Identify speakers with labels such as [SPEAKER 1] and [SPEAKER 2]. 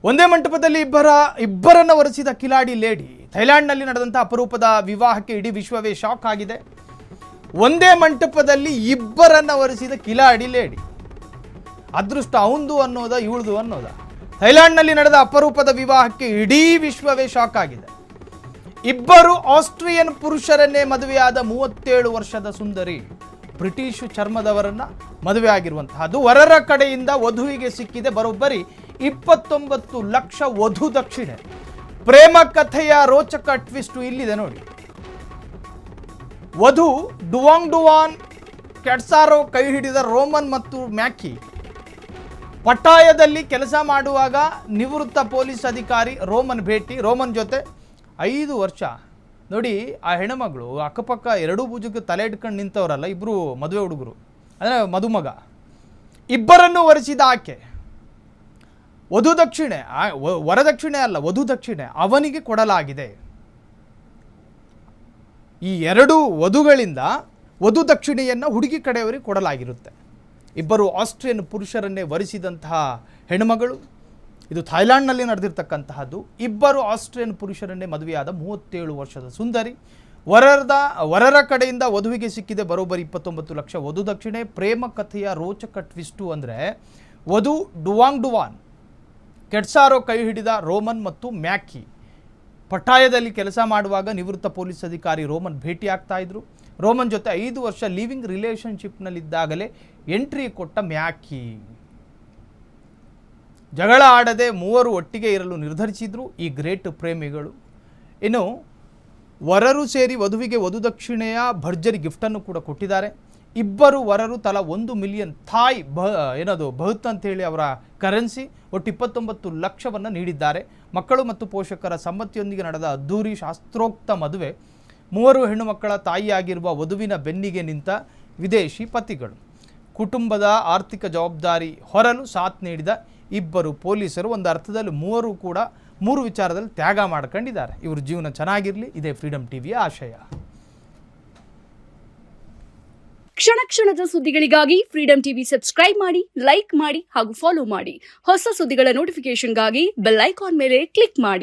[SPEAKER 1] ಒಂದೇ ಮಂಟಪದಲ್ಲಿ ಇಬ್ಬರನ್ನ ವರಿಸಿದ ಕಿಲಾಡಿ ಲೇಡಿ. ಥೈಲ್ಯಾಂಡ್ನಲ್ಲಿ ನಡೆದಂಥ ಅಪರೂಪದ ವಿವಾಹಕ್ಕೆ ಇಡೀ ವಿಶ್ವವೇ ಶಾಕ್ ಆಗಿದೆ. ಒಂದೇ ಮಂಟಪದಲ್ಲಿ ಇಬ್ಬರನ್ನ ವರಿಸಿದ ಕಿಲಾಡಿ ಲೇಡಿ. ಅದೃಷ್ಟ ಅವಂದು ಅನ್ನೋದ ಇವಳ್ದು ಅನ್ನೋದ. ಥೈಲ್ಯಾಂಡ್ನಲ್ಲಿ ನಡೆದ ಅಪರೂಪದ ವಿವಾಹಕ್ಕೆ ಇಡೀ ವಿಶ್ವವೇ ಶಾಕ್ ಆಗಿದೆ. ಇಬ್ಬರು ಆಸ್ಟ್ರಿಯನ್ ಪುರುಷರನ್ನೇ ಮದುವೆಯಾದ 37 ವರ್ಷದ ಸುಂದರಿ ಬ್ರಿಟಿಷ್ ಚರ್ಮದವರನ್ನ ಮದುವೆ ಆಗಿರುವಂತಹದ್ದು. ವರರ ಕಡೆಯಿಂದ ವಧುವಿಗೆ ಸಿಕ್ಕಿದೆ ಬರೋಬ್ಬರಿ 29 ಲಕ್ಷ ವಧು ದಕ್ಷಿಣೆ. ಪ್ರೇಮ ಕಥೆಯ ರೋಚಕ ಟ್ವಿಸ್ಟ್ ಇಲ್ಲಿದೆ ನೋಡಿ. ವಧು ಡುವಾನ್ ಕೆಟ್ಸಾರೋ ಕೈ ಹಿಡಿದ ರೋಮನ್ ಮತ್ತು ಮ್ಯಾಕಿ ಪಟ್ಟಾಯದಲ್ಲಿ ಕೆಲಸ ಮಾಡುವಾಗ ನಿವೃತ್ತ ಪೊಲೀಸ್ ಅಧಿಕಾರಿ ರೋಮನ್ ಭೇಟಿ. ರೋಮನ್ ಜೊತೆ 5 ವರ್ಷ. ನೋಡಿ, ಆ ಹೆಣ್ಣುಮಗಳು ಅಕ್ಕಪಕ್ಕ ಎರಡೂ ಭುಜಕ್ಕೆ ತಲೆ ಇಟ್ಕೊಂಡು ನಿಂತವರಲ್ಲ, ಇಬ್ಬರು ಮದುವೆ ಹುಡುಗರು, ಅಂದರೆ ಮದುಮಗ, ಇಬ್ಬರನ್ನು ವರಿಸಿದ ಆಕೆ ವಧು ದಕ್ಷಿಣೆ, ವರದಕ್ಷಿಣೆ ಅಲ್ಲ, ವಧು ದಕ್ಷಿಣೆ ಅವನಿಗೆ ಕೊಡಲಾಗಿದೆ. ಈ ಎರಡು ವಧುಗಳಿಂದ ವಧು ದಕ್ಷಿಣೆಯನ್ನು ಹುಡುಗಿ ಕಡೆಯವರಿಗೆ ಕೊಡಲಾಗಿರುತ್ತೆ. ಇಬ್ಬರು ಆಸ್ಟ್ರಿಯನ್ ಪುರುಷರನ್ನೇ ವರಿಸಿದಂತಹ ಹೆಣ್ಣುಮಗಳು. ಇದು ಥೈಲ್ಯಾಂಡ್ನಲ್ಲಿ ನಡೆದಿರ್ತಕ್ಕಂತಹದ್ದು. ಇಬ್ಬರು ಆಸ್ಟ್ರಿಯನ್ ಪುರುಷರನ್ನೇ ಮದುವೆಯಾದ 37 ವರ್ಷದ ಸುಂದರಿ. ವರರ ಕಡೆಯಿಂದ ವಧುವಿಗೆ ಸಿಕ್ಕಿದೆ ಬರೋಬ್ಬರಿ 29 ಲಕ್ಷ ವಧು ದಕ್ಷಿಣೆ. ಪ್ರೇಮ ಕಥೆಯ ರೋಚಕ ಟ್ವಿಸ್ಟು ಅಂದರೆ ವಧು ಡುವಾನ್ ಕೆಟ್ಸಾರೋ ಕೈ ಹಿಡಿದ ರೋಮನ್ ಮತ್ತು ಮ್ಯಾಕಿ ಪಟ್ಟಾಯದಲ್ಲಿ ಕೆಲಸ ಮಾಡುವಾಗ ನಿವೃತ್ತ ಪೊಲೀಸ್ ಅಧಿಕಾರಿ ರೋಮನ್ ಭೇಟಿ ಆಗ್ತಾ ಇದ್ರು. ರೋಮನ್ ಜೊತೆ 5 ವರ್ಷ ಲಿವಿಂಗ್ ರಿಲೇಷನ್ಶಿಪ್ನಲ್ಲಿದ್ದಾಗಲೇ ಎಂಟ್ರಿ ಕೊಟ್ಟ ಮ್ಯಾಕಿ. ಜಗಳ ಆಡದೆ ಮೂವರು ಒಟ್ಟಿಗೆ ಇರಲು ನಿರ್ಧರಿಸಿದ್ರು ಈ ಗ್ರೇಟ್ ಪ್ರೇಮಿಗಳು. ಇನ್ನು ವರರು ಸೇರಿ ವಧುವಿಗೆ ವಧು ದಕ್ಷಿಣೆಯ ಭರ್ಜರಿ ಗಿಫ್ಟನ್ನು ಕೂಡ ಕೊಟ್ಟಿದ್ದಾರೆ. ಇಬ್ಬರು ವರರು ತಲಾ 1 ಮಿಲಿಯನ್ ಥಾಯ್ ಬಹುತ್ ಅಂತೇಳಿ ಅವರ ಕರೆನ್ಸಿ, ಒಟ್ಟು 29 ಲಕ್ಷವನ್ನು ನೀಡಿದ್ದಾರೆ. ಮಕ್ಕಳು ಮತ್ತು ಪೋಷಕರ ಸಮ್ಮತಿಯೊಂದಿಗೆ ನಡೆದ ಅದ್ಧೂರಿ ಶಾಸ್ತ್ರೋಕ್ತ ಮದುವೆ. 3 ಹೆಣ್ಣು ಮಕ್ಕಳ ತಾಯಿಯಾಗಿರುವ ವಧುವಿನ ಬೆನ್ನಿಗೆ ನಿಂತ ವಿದೇಶಿ ಪತಿಗಳು. ಕುಟುಂಬದ ಆರ್ಥಿಕ ಜವಾಬ್ದಾರಿ ಹೊರಲು ಸಾಥ್ ನೀಡಿದ ಇಬ್ಬರು ಪೊಲೀಸರು. ಒಂದು ಅರ್ಥದಲ್ಲಿ ಮೂವರು ಕೂಡ 3 ವಿಚಾರದಲ್ಲಿ ತ್ಯಾಗ ಮಾಡ್ಕೊಂಡಿದ್ದಾರೆ. ಇವ್ರ ಜೀವನ ಚೆನ್ನಾಗಿರಲಿ, ಇದೇ ಫ್ರೀಡಮ್ ಟಿವಿಯ ಆಶಯ.
[SPEAKER 2] ಕ್ಷಣ ಕ್ಷಣದ ಸುದ್ದಿಗಳಿಗಾಗಿ ಫ್ರೀಡಮ್ ಟಿವಿ ಸಬ್ಸ್ಕ್ರೈಬ್ ಮಾಡಿ, ಲೈಕ್ ಮಾಡಿ ಹಾಗೂ ಫಾಲೋ ಮಾಡಿ. ಹೊಸ ಸುದ್ದಿಗಳ ನೋಟಿಫಿಕೇಶನ್ಗಾಗಿ ಬೆಲ್ ಐಕಾನ್ ಮೇಲೆ ಕ್ಲಿಕ್ ಮಾಡಿ.